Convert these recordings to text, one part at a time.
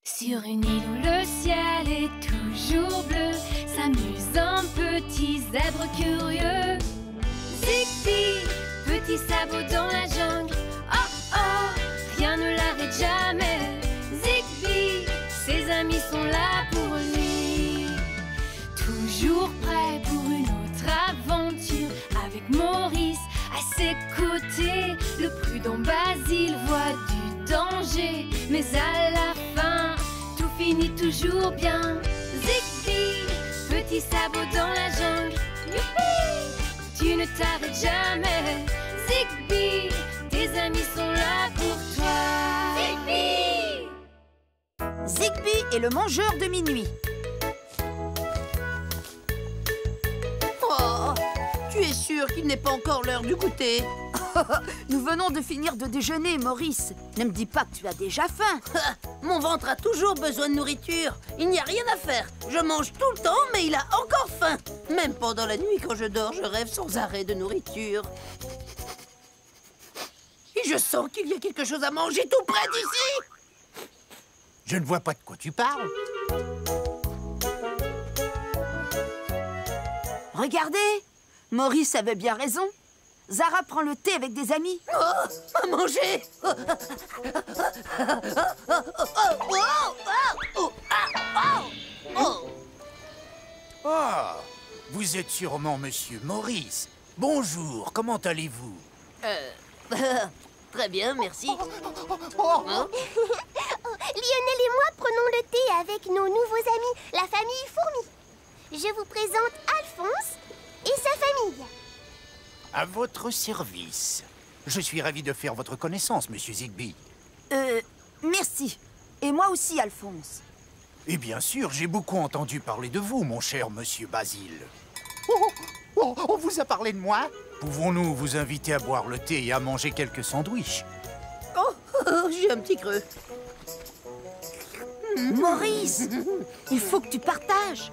Sur une île où le ciel est toujours bleu, s'amuse un petit zèbre curieux. Zigbee, petit sabot dans la jungle. Oh oh, rien ne l'arrête jamais. Zigbee, ses amis sont là pour lui. Toujours prêt pour une autre aventure. Avec Maurice à ses côtés, le prudent Basile voit du danger. Mais à la fin, tout finit toujours bien. Zigbee, petit sabot dans la jungle. Youpi, tu ne t'arrêtes jamais. Zigbee, tes amis sont là pour toi. Zigbee! Zigbee est le mangeur de minuit. Oh, tu es sûr qu'il n'est pas encore l'heure du goûter? Nous venons de finir de déjeuner, Maurice. Ne me dis pas que tu as déjà faim. Mon ventre a toujours besoin de nourriture. Il n'y a rien à faire. Je mange tout le temps, mais il a encore faim. Même pendant la nuit, quand je dors, je rêve sans arrêt de nourriture. Et je sens qu'il y a quelque chose à manger tout près d'ici. Je ne vois pas de quoi tu parles. Regardez, Maurice avait bien raison. Zara prend le thé avec des amis. Oh, à manger. Ah, vous êtes sûrement Monsieur Maurice. Bonjour, comment allez-vous? Très bien, merci. Lionel et moi prenons le thé avec nos nouveaux amis, la famille Fourmi. Je vous présente Alphonse et sa famille. À votre service. Je suis ravi de faire votre connaissance, Monsieur Zigbee. Merci. Et moi aussi, Alphonse. Et bien sûr, j'ai beaucoup entendu parler de vous, mon cher Monsieur Basile. On vous a parlé de moi? Pouvons-nous vous inviter à boire le thé et à manger quelques sandwichs? J'ai un petit creux. Maurice, il faut que tu partages.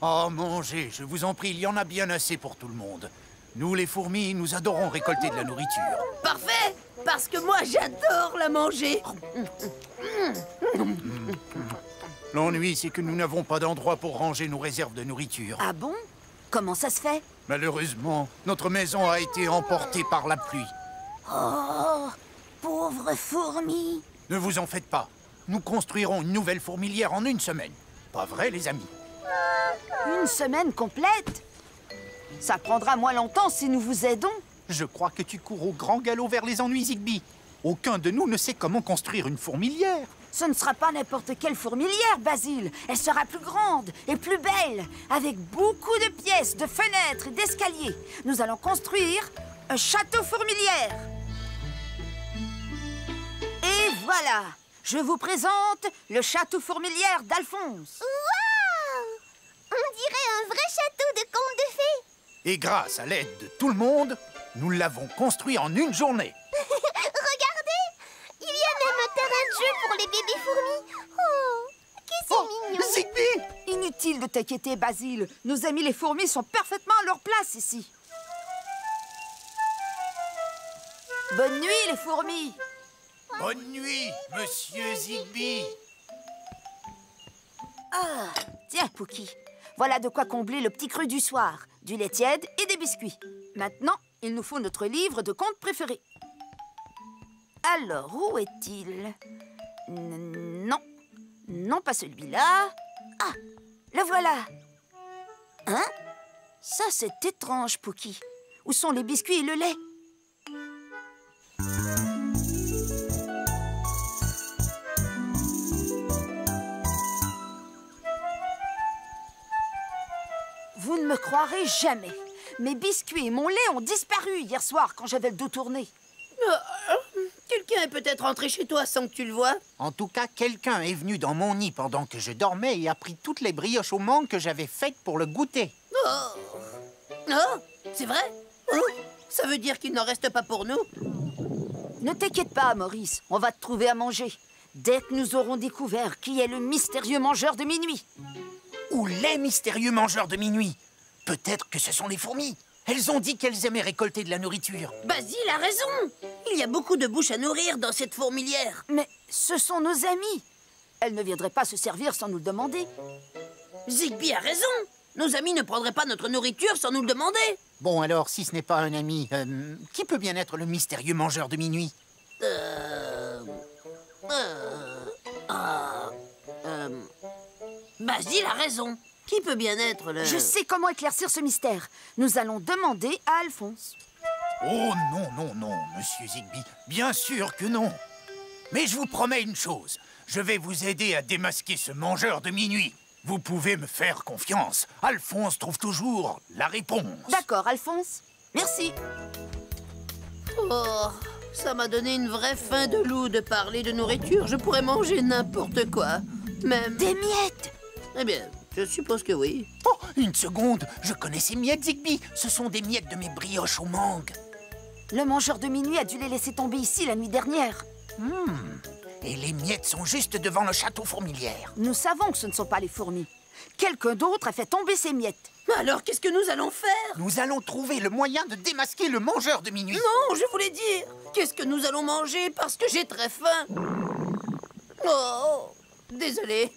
Oh, mangez, je vous en prie, il y en a bien assez pour tout le monde. Nous, les fourmis, nous adorons récolter de la nourriture. Parfait, parce que moi, j'adore la manger. L'ennui, c'est que nous n'avons pas d'endroit pour ranger nos réserves de nourriture. Ah bon? Comment ça se fait? Malheureusement, notre maison a été emportée par la pluie. Oh, pauvre fourmi. Ne vous en faites pas. Nous construirons une nouvelle fourmilière en une semaine. Pas vrai, les amis? Une semaine complète? Ça prendra moins longtemps si nous vous aidons. Je crois que tu cours au grand galop vers les ennuis, Zigbee. Aucun de nous ne sait comment construire une fourmilière. Ce ne sera pas n'importe quelle fourmilière, Basile. Elle sera plus grande et plus belle, avec beaucoup de pièces, de fenêtres et d'escaliers. Nous allons construire un château fourmilière. Et voilà, je vous présente le château fourmilière d'Alphonse. Waouh! On dirait un vrai château de contes de fées. Et grâce à l'aide de tout le monde, nous l'avons construit en une journée. Regardez! Il y a même un terrain de jeu pour les bébés fourmis. Oh, que c'est mignon! Zigbee! Inutile de t'inquiéter, Basile. Nos amis les fourmis sont parfaitement à leur place ici. Bonne nuit, les fourmis. Bonne nuit, Monsieur Zigbee. Ah, tiens, Pookie. Voilà de quoi combler le petit creux du soir. Du lait tiède et des biscuits. Maintenant, il nous faut notre livre de contes préféré. Alors, où est-il? Non. Non, pas celui-là. Ah, le voilà. Hein? Ça, c'est étrange, Pookie. Où sont les biscuits et le lait? Vous ne me croirez jamais. Mes biscuits et mon lait ont disparu hier soir quand j'avais le dos tourné. Quelqu'un est peut-être rentré chez toi sans que tu le vois. En tout cas, quelqu'un est venu dans mon nid pendant que je dormais et a pris toutes les brioches au mangue que j'avais faites pour le goûter. Oh, c'est vrai? Oh, ça veut dire qu'il n'en reste pas pour nous? Ne t'inquiète pas, Maurice. On va te trouver à manger. Dès que nous aurons découvert qui est le mystérieux mangeur de minuit. Ou les mystérieux mangeurs de minuit. Peut-être que ce sont les fourmis. Elles ont dit qu'elles aimaient récolter de la nourriture. Basile a raison. Il y a beaucoup de bouches à nourrir dans cette fourmilière. Mais ce sont nos amis. Elles ne viendraient pas se servir sans nous le demander. Zigbee a raison. Nos amis ne prendraient pas notre nourriture sans nous le demander. Bon, alors, si ce n'est pas un ami, qui peut bien être le mystérieux mangeur de minuit? Basile a raison. Qui peut bien être le... Je sais comment éclaircir ce mystère. Nous allons demander à Alphonse. Oh non, non, non, monsieur Zigbee. Bien sûr que non. Mais je vous promets une chose. Je vais vous aider à démasquer ce mangeur de minuit. Vous pouvez me faire confiance. Alphonse trouve toujours la réponse. D'accord, Alphonse. Merci. Oh, ça m'a donné une vraie faim de loup de parler de nourriture. Je pourrais manger n'importe quoi. Même... Des miettes. Eh bien, je suppose que oui. Oh, une seconde. Je connais ces miettes, Zigbee. Ce sont des miettes de mes brioches aux mangues. Le mangeur de minuit a dû les laisser tomber ici la nuit dernière. Et les miettes sont juste devant le château fourmilière. Nous savons que ce ne sont pas les fourmis. Quelqu'un d'autre a fait tomber ces miettes. Alors, qu'est-ce que nous allons faire? Nous allons trouver le moyen de démasquer le mangeur de minuit. Non, je voulais dire, qu'est-ce que nous allons manger parce que j'ai très faim. Oh, désolé.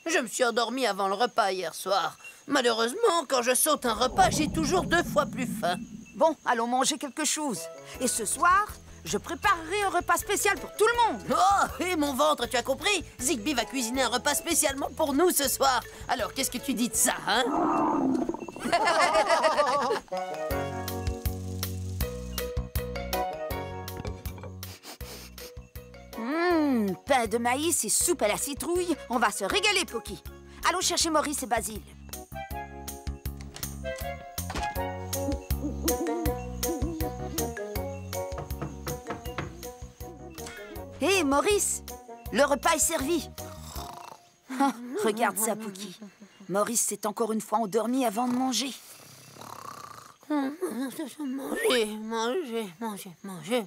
Je me suis endormi avant le repas hier soir. Malheureusement, quand je saute un repas, j'ai toujours 2 fois plus faim. Bon, allons manger quelque chose. Et ce soir, je préparerai un repas spécial pour tout le monde. Oh, et mon ventre, tu as compris? Zigbee va cuisiner un repas spécialement pour nous ce soir. Alors, qu'est-ce que tu dis de ça, hein? Pain de maïs et soupe à la citrouille. On va se régaler, Poki. Allons chercher Maurice et Basile. Hé, Maurice, le repas est servi. Ah, regarde ça, Poki. Maurice s'est encore une fois endormi avant de manger.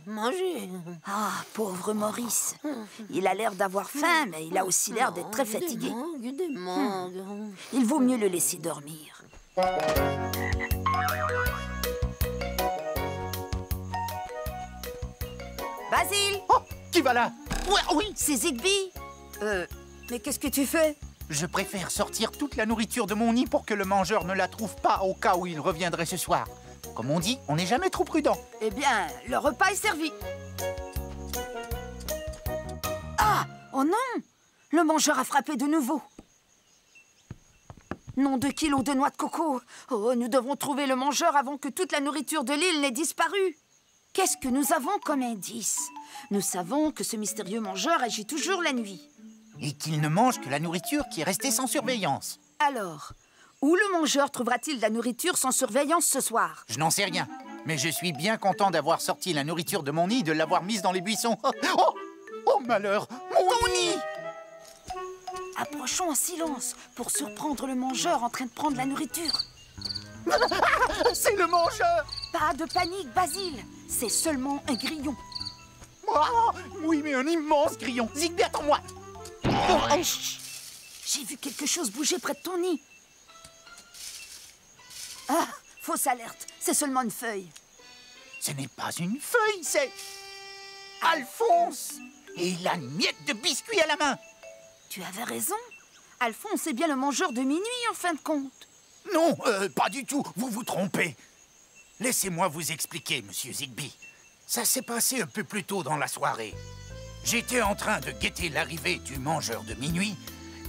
Manger. Ah, pauvre Maurice. Il a l'air d'avoir faim, mais il a aussi l'air d'être très fatigué. Des mangues. Il vaut mieux le laisser dormir. Basile, Oh, qui va là? Ouais, oui. c'est Zigbee. Mais qu'est-ce que tu fais? Je préfère sortir toute la nourriture de mon nid pour que le mangeur ne la trouve pas au cas où il reviendrait ce soir. Comme on dit, on n'est jamais trop prudent. Eh bien, le repas est servi. Ah! Oh non! Le mangeur a frappé de nouveau. Nom de kilos de noix de coco. Oh, nous devons trouver le mangeur avant que toute la nourriture de l'île n'ait disparu. Qu'est-ce que nous avons comme indice? Nous savons que ce mystérieux mangeur agit toujours la nuit. Et qu'il ne mange que la nourriture qui est restée sans surveillance. Alors, où le mangeur trouvera-t-il de la nourriture sans surveillance ce soir? Je n'en sais rien, mais je suis bien content d'avoir sorti la nourriture de mon nid et de l'avoir mise dans les buissons. Oh, oh malheur, mon nid! Approchons en silence pour surprendre le mangeur en train de prendre la nourriture. C'est le mangeur! Pas de panique, Basile. C'est seulement un grillon. Oh, oui, mais un immense grillon. Zigbee, attends-moi! Oh, chut. J'ai vu quelque chose bouger près de ton nid. Ah, fausse alerte. C'est seulement une feuille. Ce n'est pas une feuille, c'est... Alphonse! Et il a une miette de biscuit à la main. Tu avais raison. Alphonse est bien le mangeur de minuit, en fin de compte. Non, pas du tout. Vous vous trompez. Laissez-moi vous expliquer, monsieur Zigbee. Ça s'est passé un peu plus tôt dans la soirée. J'étais en train de guetter l'arrivée du mangeur de minuit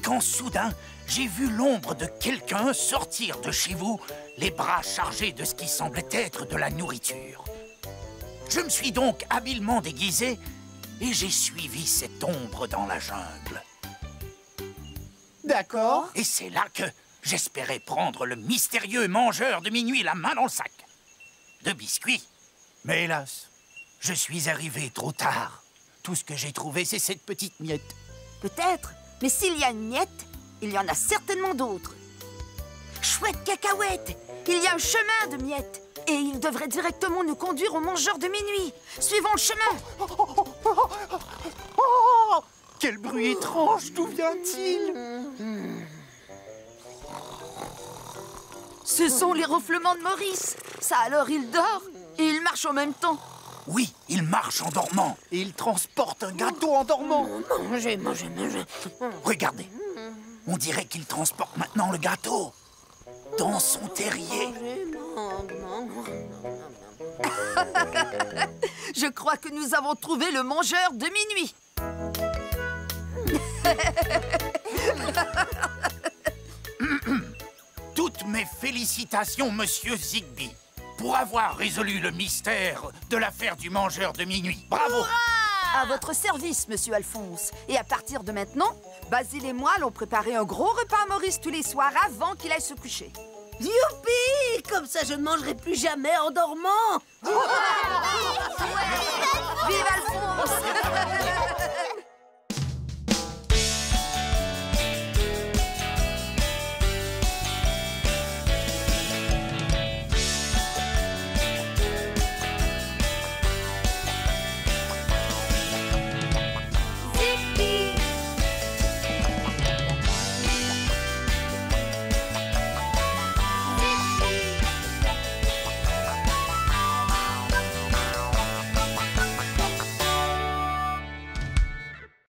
quand soudain, j'ai vu l'ombre de quelqu'un sortir de chez vous, les bras chargés de ce qui semblait être de la nourriture. Je me suis donc habilement déguisé et j'ai suivi cette ombre dans la jungle. D'accord. Et c'est là que j'espérais prendre le mystérieux mangeur de minuit la main dans le sac de biscuits. Mais hélas, je suis arrivé trop tard. Tout ce que j'ai trouvé, c'est cette petite miette. Peut-être. Mais s'il y a une miette, il y en a certainement d'autres. Chouette cacahuète! Il y a un chemin de miettes. Et il devrait directement nous conduire au mangeur de minuit. Suivons le chemin. Oh, quel bruit étrange! D'où vient-il? Ce sont les ronflements de Maurice. Ça alors il dort et il marche en même temps. Oui, il marche en dormant. Et il transporte un gâteau en dormant. Mangez. Regardez, on dirait qu'il transporte maintenant le gâteau dans son terrier. Je crois que nous avons trouvé le mangeur de minuit. Toutes mes félicitations, monsieur Zigbee, pour avoir résolu le mystère de l'affaire du mangeur de minuit. Bravo! À votre service, monsieur Alphonse. Et à partir de maintenant, Basile et moi allons préparer un gros repas à Maurice tous les soirs avant qu'il aille se coucher. Youpi! Comme ça, je ne mangerai plus jamais en dormant. Vive Alphonse!